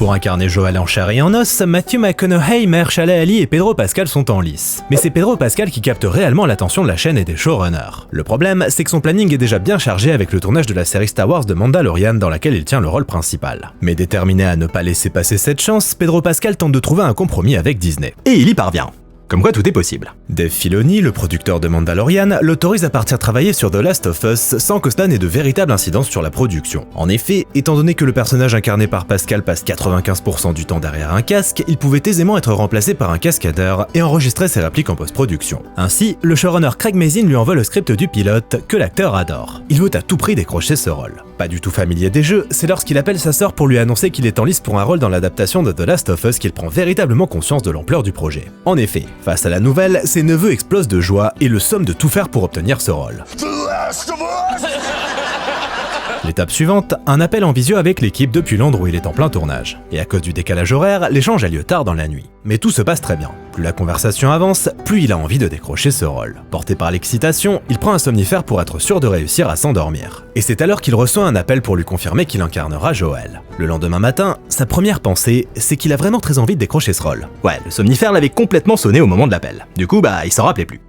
Pour incarner Joel en chair et en os, Matthew McConaughey, Mahershala Ali et Pedro Pascal sont en lice. Mais c'est Pedro Pascal qui capte réellement l'attention de la chaîne et des showrunners. Le problème, c'est que son planning est déjà bien chargé avec le tournage de la série Star Wars de Mandalorian dans laquelle il tient le rôle principal. Mais déterminé à ne pas laisser passer cette chance, Pedro Pascal tente de trouver un compromis avec Disney. Et il y parvient. Comme quoi tout est possible. Dave Filoni, le producteur de Mandalorian, l'autorise à partir travailler sur The Last of Us sans que cela n'ait de véritable incidence sur la production. En effet, étant donné que le personnage incarné par Pascal passe 95% du temps derrière un casque, il pouvait aisément être remplacé par un cascadeur et enregistrer ses répliques en post-production. Ainsi, le showrunner Craig Mazin lui envoie le script du pilote, que l'acteur adore. Il veut à tout prix décrocher ce rôle. Pas du tout familier des jeux, c'est lorsqu'il appelle sa sœur pour lui annoncer qu'il est en lice pour un rôle dans l'adaptation de The Last of Us qu'il prend véritablement conscience de l'ampleur du projet. En effet, face à la nouvelle, ses neveux explosent de joie et le somment de tout faire pour obtenir ce rôle. L'étape suivante, un appel en visio avec l'équipe depuis Londres où il est en plein tournage. Et à cause du décalage horaire, l'échange a lieu tard dans la nuit. Mais tout se passe très bien. Plus la conversation avance, plus il a envie de décrocher ce rôle. Porté par l'excitation, il prend un somnifère pour être sûr de réussir à s'endormir. Et c'est alors qu'il reçoit un appel pour lui confirmer qu'il incarnera Joel. Le lendemain matin, sa première pensée, c'est qu'il a vraiment très envie de décrocher ce rôle. Ouais, le somnifère l'avait complètement sonné au moment de l'appel. Du coup, il s'en rappelait plus.